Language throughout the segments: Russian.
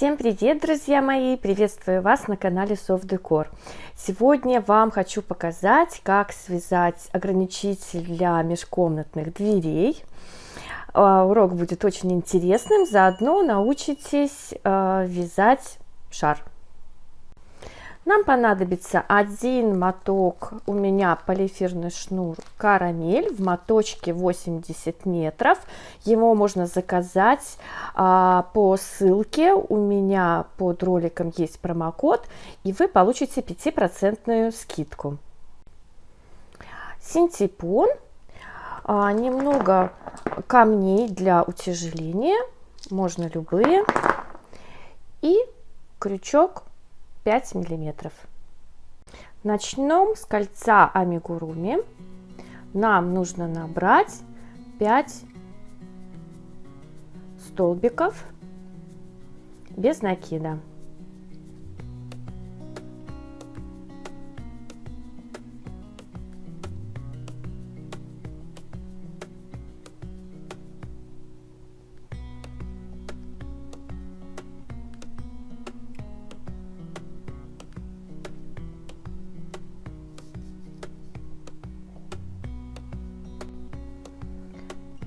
Всем привет, друзья мои! Приветствую вас на канале Совдекор. Сегодня вам хочу показать, как связать ограничитель для межкомнатных дверей. Урок будет очень интересным, заодно научитесь вязать шар. Нам понадобится один моток, у меня полиэфирный шнур карамель в моточке 80 метров. Его можно заказать по ссылке, у меня под роликом есть промокод, и вы получите 5% скидку. Синтепон, немного камней для утяжеления, можно любые, и крючок 5 миллиметров. Начнем с кольца амигуруми. Нам нужно набрать 5 столбиков без накида.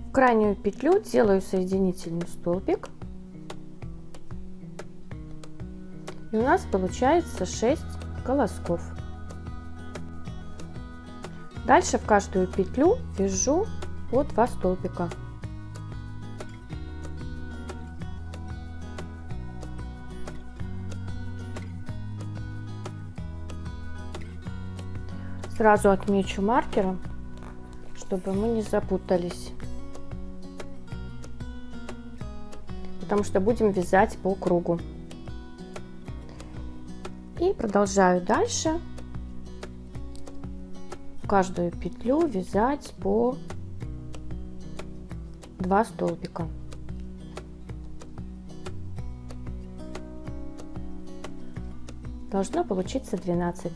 В крайнюю петлю делаю соединительный столбик, и у нас получается 6 колосков. Дальше в каждую петлю вяжу по 2 столбика. Сразу отмечу маркером, чтобы мы не запутались, потому что будем вязать по кругу. И продолжаю дальше в каждую петлю вязать по 2 столбика. Должно получиться 12.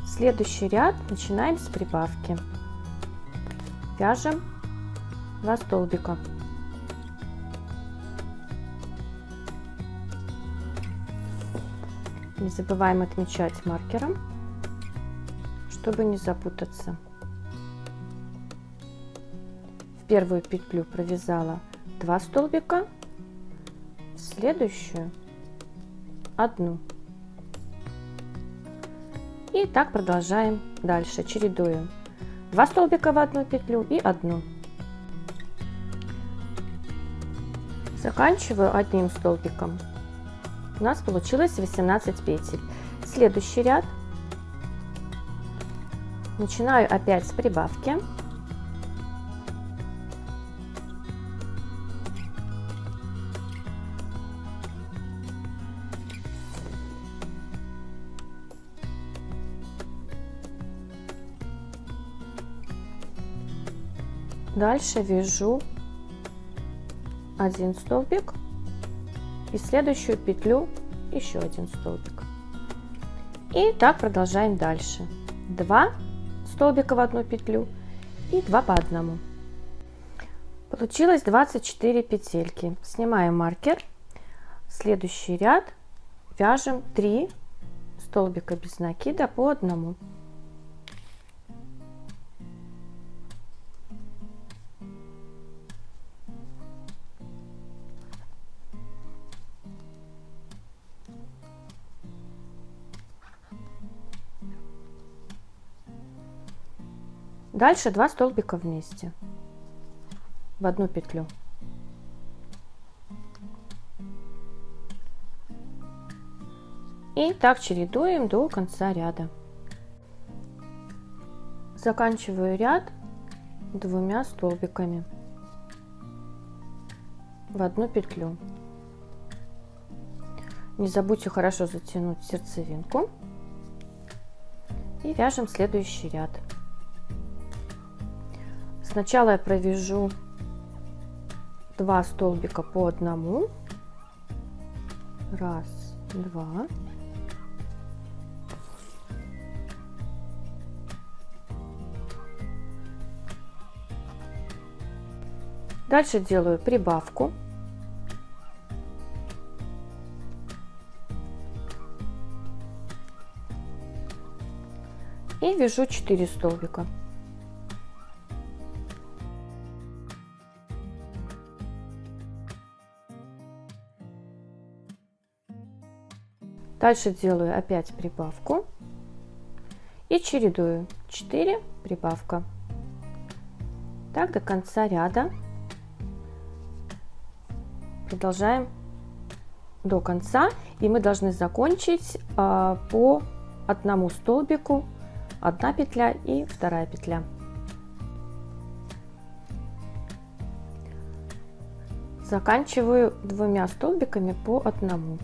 Следующий ряд начинаем с прибавки. Вяжем 2 столбика. Не забываем отмечать маркером, чтобы не запутаться. В первую петлю провязала 2 столбика, в следующую 1. И так продолжаем дальше, чередуем 2 столбика в одну петлю и 1. Заканчиваю одним столбиком. У нас получилось 18 петель. Следующий ряд начинаю опять с прибавки. Дальше вяжу 1 столбик и в следующую петлю еще 1 столбик. И так продолжаем дальше. 2 столбика в одну петлю и 2 по одному. Получилось 24 петельки. Снимаем маркер. Следующий ряд вяжем 3 столбика без накида по одному. Дальше 2 столбика вместе в одну петлю. И так чередуем до конца ряда. Заканчиваю ряд 2 столбиками в одну петлю. Не забудьте хорошо затянуть сердцевинку и вяжем следующий ряд. Сначала я провяжу 2 столбика по одному. 1, 2. Дальше делаю прибавку. И вяжу 4 столбика. Дальше делаю опять прибавку и чередую 4 прибавка. Так до конца ряда. Продолжаем до конца, и мы должны закончить по одному столбику, одна петля и вторая петля. Заканчиваю 2 столбиками по одному.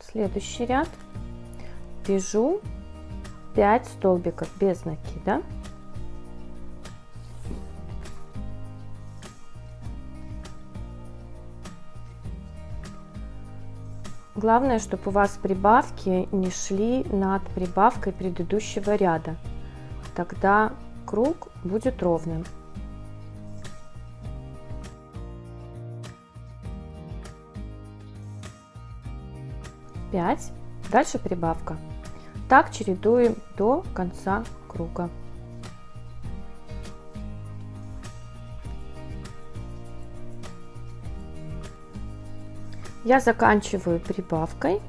Следующий ряд вяжу 5 столбиков без накида. Главное, чтобы у вас прибавки не шли над прибавкой предыдущего ряда. Тогда круг будет ровным. Пять. Дальше прибавка. Так чередуем до конца круга. Я заканчиваю прибавкой.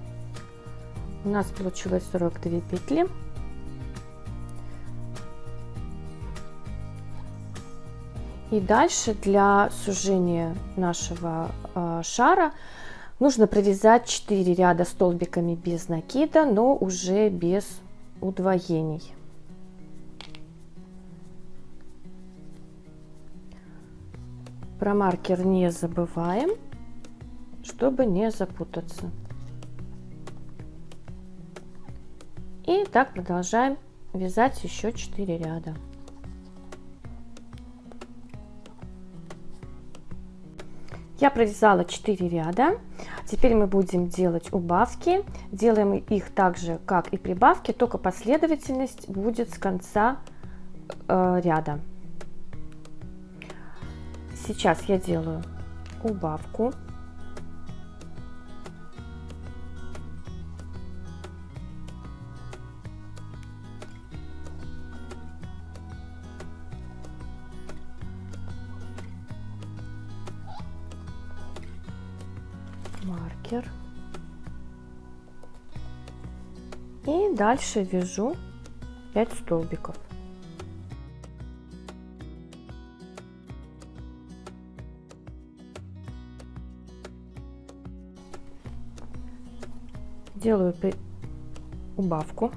У нас получилось 42 петли. И дальше для сужения нашего шара нужно провязать 4 ряда столбиками без накида, но уже без удвоений. Про маркер не забываем, чтобы не запутаться. И так продолжаем вязать еще 4 ряда. Я провязала 4 ряда. Теперь мы будем делать убавки. Делаем их так же, как и прибавки, только последовательность будет с конца ряда. Сейчас я делаю убавку. Маркер. И дальше вяжу 5 столбиков. Делаю убавку.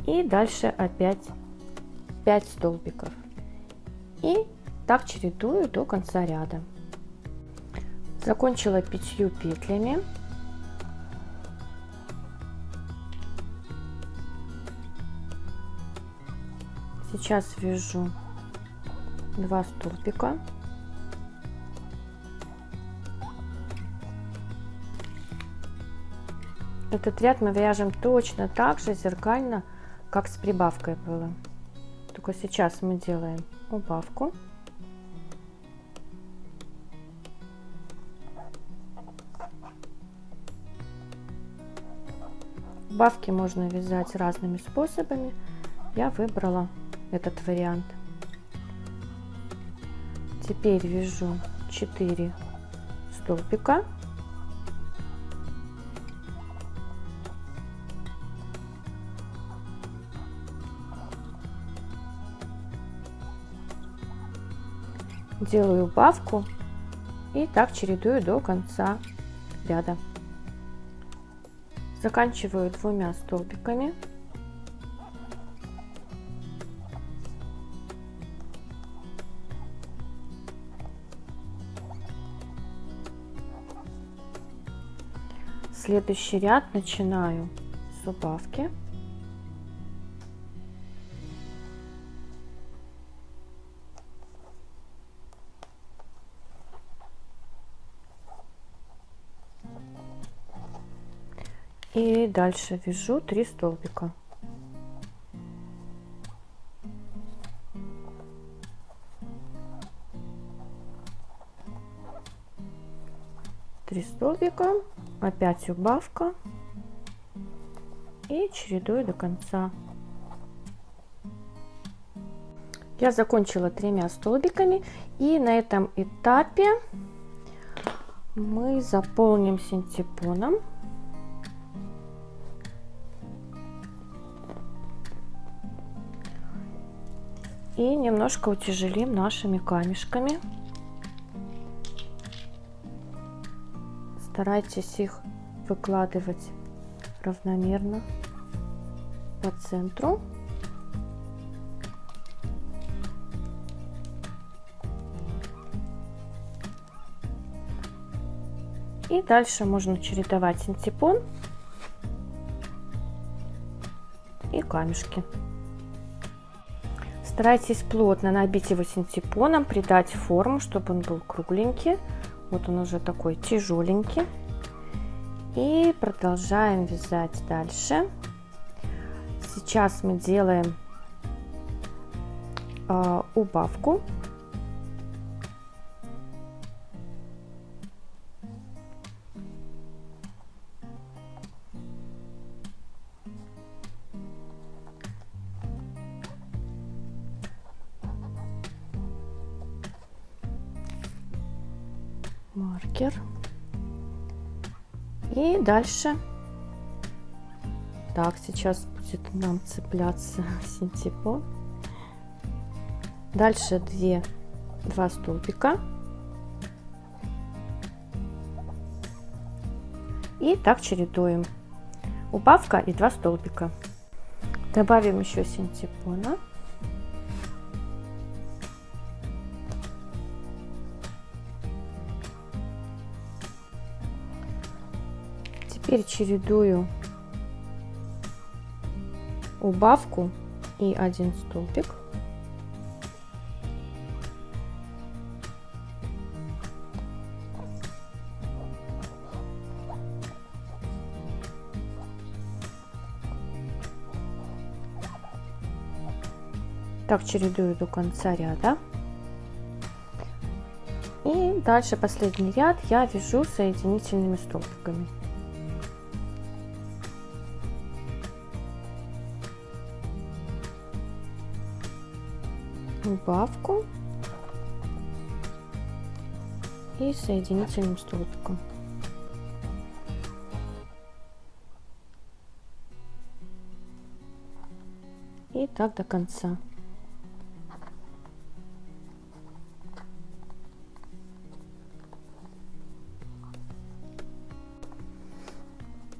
И дальше опять 5 столбиков. И так чередую до конца ряда. Закончила 5 петлями. Сейчас вяжу 2 столбика. Этот ряд мы вяжем точно так же зеркально, как с прибавкой было. Только сейчас мы делаем убавку. Убавки можно вязать разными способами. Я выбрала этот вариант. Теперь вяжу 4 столбика. Делаю убавку и так чередую до конца ряда. Заканчиваю 2 столбиками. Следующий ряд начинаю с убавки. И дальше вяжу 3 столбика. Три столбика, опять убавка и чередую до конца. Я закончила 3 столбиками, и на этом этапе мы заполним синтепоном. И немножко утяжелим нашими камешками. Старайтесь их выкладывать равномерно по центру. И дальше можно чередовать синтепон и камешки. Старайтесь плотно набить его синтепоном, придать форму, чтобы он был кругленький. Вот он уже такой тяжеленький. И продолжаем вязать дальше. Сейчас мы делаем убавку. Маркер. И дальше. Так, сейчас будет нам цепляться синтепон. Дальше 2 столбика. И так чередуем. Убавка и 2 столбика. Добавим еще синтепона. Теперь чередую убавку и 1 столбик. Так чередую до конца ряда. И дальше последний ряд я вяжу соединительными столбиками. Убавку и соединительным столбиком. И так до конца.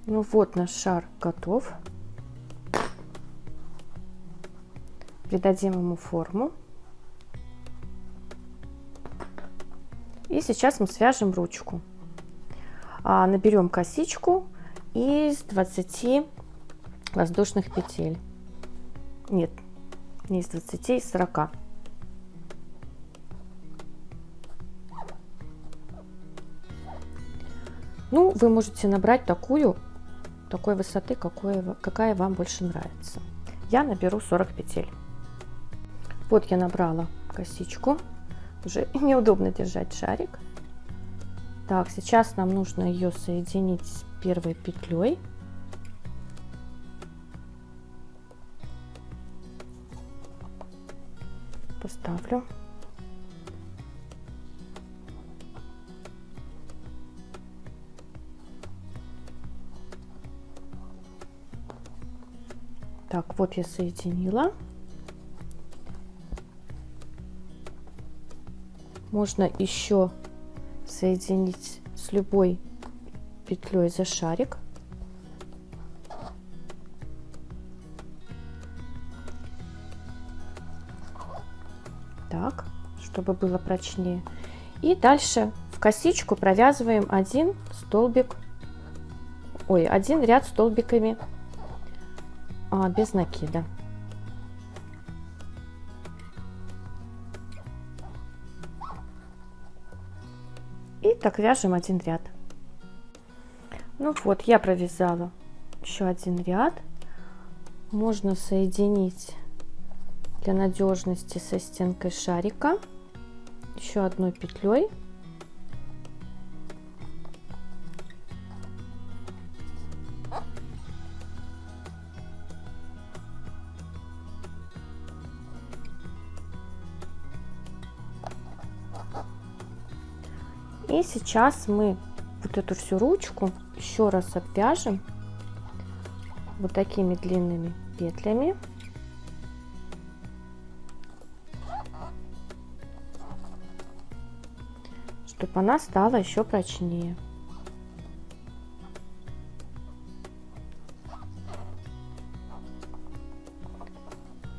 Ну вот, наш шар готов. Придадим ему форму. И сейчас мы свяжем ручку. Наберем косичку из 20 воздушных петель. Нет, не из 20, из 40. Ну, вы можете набрать такой высоты, какая вам больше нравится. Я наберу 40 петель. Вот я набрала косичку. Уже неудобно держать шарик. Так, сейчас нам нужно ее соединить с первой петлей. Поставлю. Так, вот я соединила. Можно еще соединить с любой петлей за шарик. Так, чтобы было прочнее. И дальше в косичку провязываем один ряд столбиками без накида. И так вяжем один ряд. Ну вот, я провязала еще один ряд. Можно соединить для надежности со стенкой шарика еще одной петлей. И сейчас мы вот эту всю ручку еще раз обвяжем вот такими длинными петлями. Чтобы она стала еще прочнее.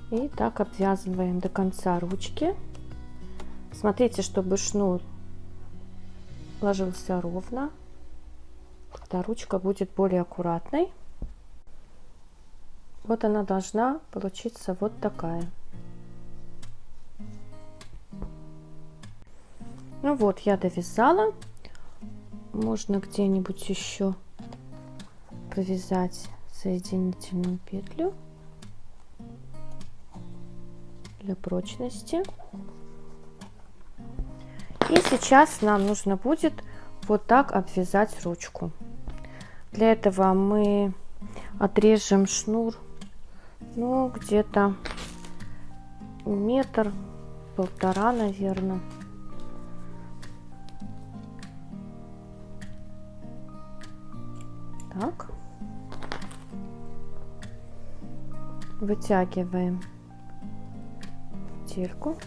И так обвязываем до конца ручки. Смотрите, чтобы шнур ложился ровно, тогда ручка будет более аккуратной. Вот она должна получиться вот такая. Ну вот, я довязала. Можно где-нибудь еще провязать соединительную петлю для прочности. И сейчас нам нужно будет вот так обвязать ручку. Для этого мы отрежем шнур, ну, где-то метр-полтора, наверное. Так. Вытягиваем петельку.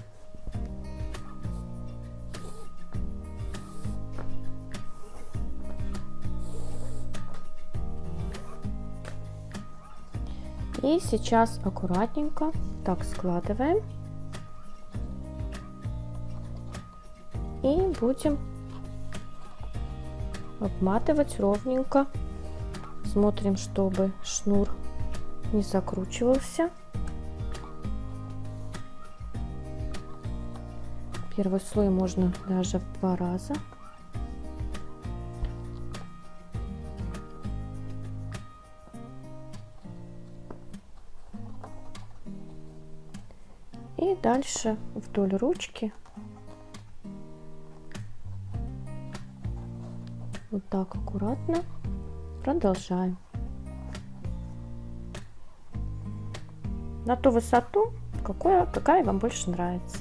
И сейчас аккуратненько так складываем и будем обматывать ровненько. Смотрим, чтобы шнур не закручивался. Первый слой можно даже в 2 раза. И дальше вдоль ручки вот так аккуратно продолжаем на ту высоту, какая вам больше нравится.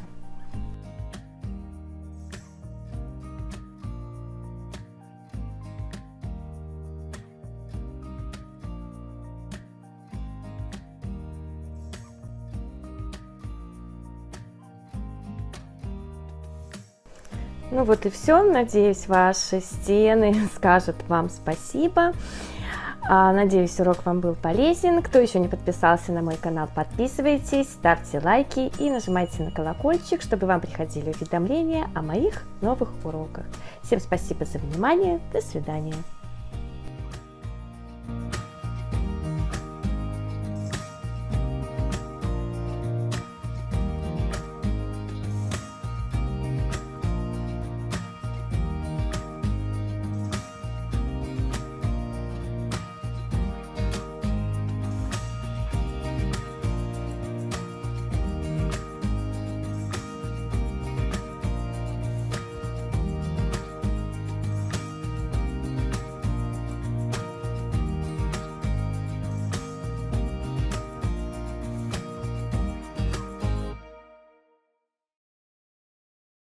Ну вот и все. Надеюсь, ваши стены скажут вам спасибо. Надеюсь, урок вам был полезен. Кто еще не подписался на мой канал, подписывайтесь, ставьте лайки и нажимайте на колокольчик, чтобы вам приходили уведомления о моих новых уроках. Всем спасибо за внимание. До свидания.